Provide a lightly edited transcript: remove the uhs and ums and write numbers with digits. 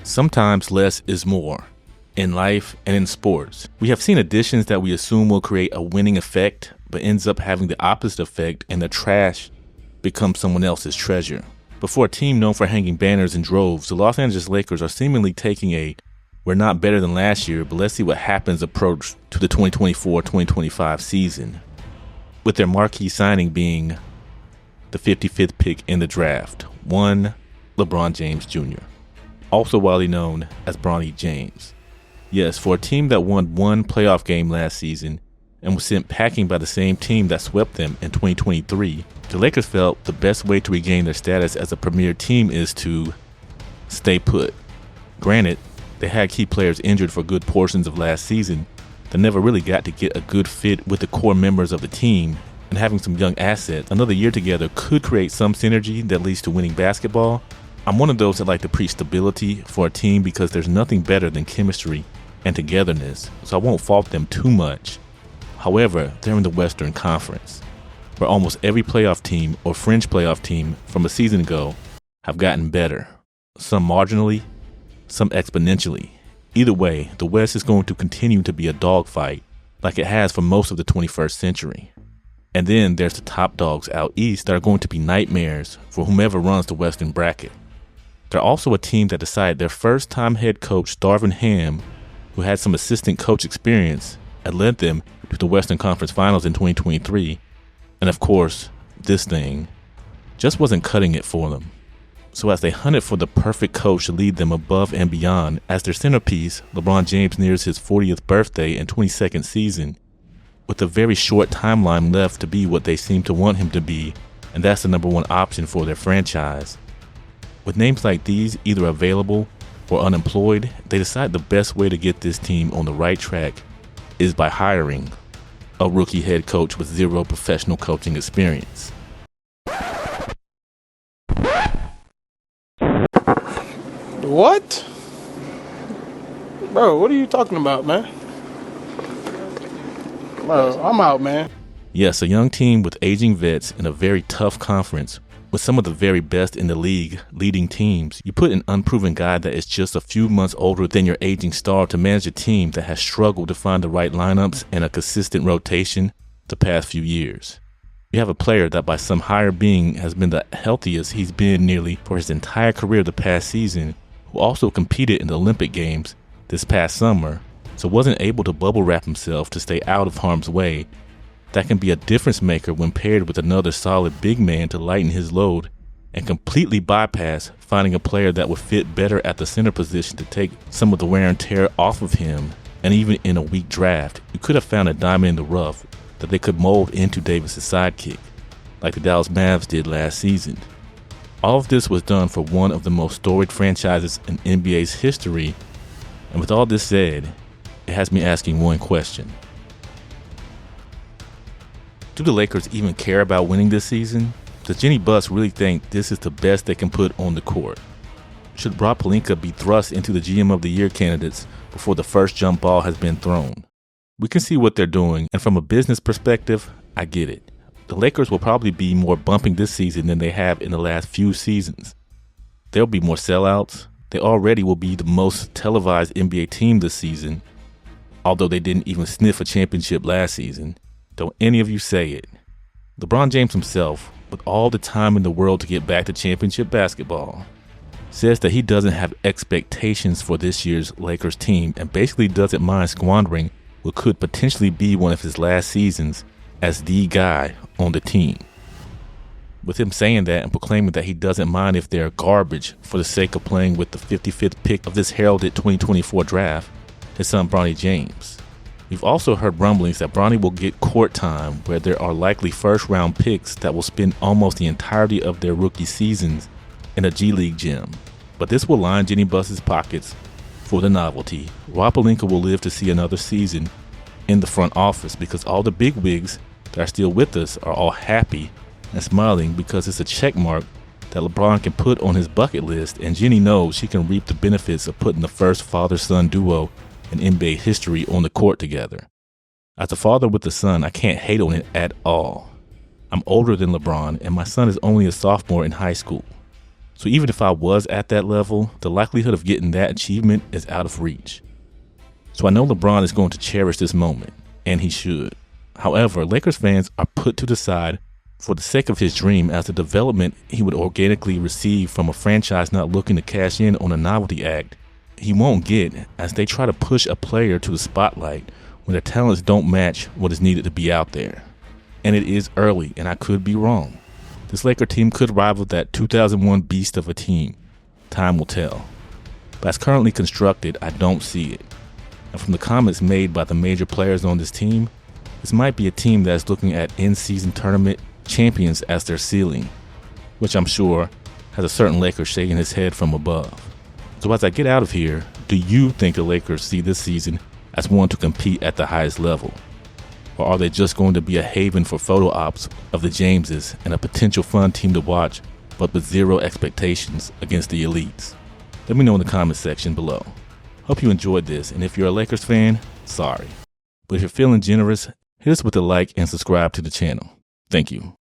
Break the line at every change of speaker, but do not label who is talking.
Sometimes less is more. In life and in sports, we have seen additions that we assume will create a winning effect, but ends up having the opposite effect and the trash becomes someone else's treasure. But for a team known for hanging banners in droves, the Los Angeles Lakers are seemingly taking a "we're not better than last year, but let's see what happens" approach to the 2024-2025 season, with their marquee signing being the 55th pick in the draft, one LeBron James Jr., also widely known as Bronny James. Yes, for a team that won one playoff game last season and was sent packing by the same team that swept them in 2023, the Lakers felt the best way to regain their status as a premier team is to stay put. Granted, they had key players injured for good portions of last season that never really got to get a good fit with the core members of the team, and having some young assets another year together could create some synergy that leads to winning basketball. I'm one of those that like to preach stability for a team because there's nothing better than chemistry and togetherness, so I won't fault them too much. However, they're in the Western Conference, where almost every playoff team or fringe playoff team from a season ago have gotten better, some marginally, some exponentially. Either way, the West is going to continue to be a dogfight like it has for most of the 21st century. And then there's the top dogs out east that are going to be nightmares for whomever runs the Western bracket. They're also a team that decided their first-time head coach, Darvin Ham, who had some assistant coach experience, and led them to the Western Conference Finals in 2023. And of course, this thing just wasn't cutting it for them. So as they hunted for the perfect coach to lead them above and beyond, as their centerpiece, LeBron James nears his 40th birthday and 22nd season, with a very short timeline left to be what they seem to want him to be, and that's the number one option for their franchise. With names like these either available or unemployed, they decide the best way to get this team on the right track is by hiring a rookie head coach with zero professional coaching experience.
What? Bro, what are you talking about, man? Bro, I'm out, man.
Yes, a young team with aging vets in a very tough conference with some of the very best in the league leading teams. You put an unproven guy that is just a few months older than your aging star to manage a team that has struggled to find the right lineups and a consistent rotation the past few years. You have a player that by some higher being has been the healthiest he's been nearly for his entire career the past season, who also competed in the Olympic Games this past summer, so wasn't able to bubble wrap himself to stay out of harm's way. That can be a difference maker when paired with another solid big man to lighten his load and completely bypass finding a player that would fit better at the center position to take some of the wear and tear off of him. And even in a weak draft, you could have found a diamond in the rough that they could mold into Davis' sidekick, like the Dallas Mavs did last season. All of this was done for one of the most storied franchises in NBA's history, and with all this said, it has me asking one question. Do the Lakers even care about winning this season? Does Jenny Buss really think this is the best they can put on the court? Should Rob Pelinka be thrust into the GM of the Year candidates before the first jump ball has been thrown? We can see what they're doing, and from a business perspective, I get it. The Lakers will probably be more bumping this season than they have in the last few seasons. There'll be more sellouts. They already will be the most televised NBA team this season, although they didn't even sniff a championship last season. Don't any of you say it. LeBron James himself, with all the time in the world to get back to championship basketball, says that he doesn't have expectations for this year's Lakers team and basically doesn't mind squandering what could potentially be one of his last seasons as the guy on the team. With him saying that and proclaiming that he doesn't mind if they're garbage for the sake of playing with the 55th pick of this heralded 2024 draft, his son Bronny James. We've also heard rumblings that Bronny will get court time where there are likely first-round picks that will spend almost the entirety of their rookie seasons in a G League gym. But this will line Jenny Buss's pockets for the novelty. Rob Pelinka will live to see another season in the front office because all the bigwigs that are still with us are all happy and smiling because it's a check mark that LeBron can put on his bucket list, and Jenny knows she can reap the benefits of putting the first father-son duo in NBA history on the court together. As a father with a son, I can't hate on it at all. I'm older than LeBron, and my son is only a sophomore in high school. So even if I was at that level, the likelihood of getting that achievement is out of reach. So I know LeBron is going to cherish this moment, and he should. However, Lakers fans are put to the side for the sake of his dream as the development he would organically receive from a franchise not looking to cash in on a novelty act he won't get as they try to push a player to the spotlight when their talents don't match what is needed to be out there. And it is early, and I could be wrong. This Laker team could rival that 2001 beast of a team. Time will tell. But as currently constructed, I don't see it. And from the comments made by the major players on this team, this might be a team that is looking at in-season tournament champions as their ceiling, which I'm sure has a certain Laker shaking his head from above. So as I get out of here, do you think the Lakers see this season as one to compete at the highest level? Or are they just going to be a haven for photo ops of the Jameses and a potential fun team to watch, but with zero expectations against the elites? Let me know in the comments section below. Hope you enjoyed this, and if you're a Lakers fan, sorry. But if you're feeling generous, hit us with a like and subscribe to the channel. Thank you.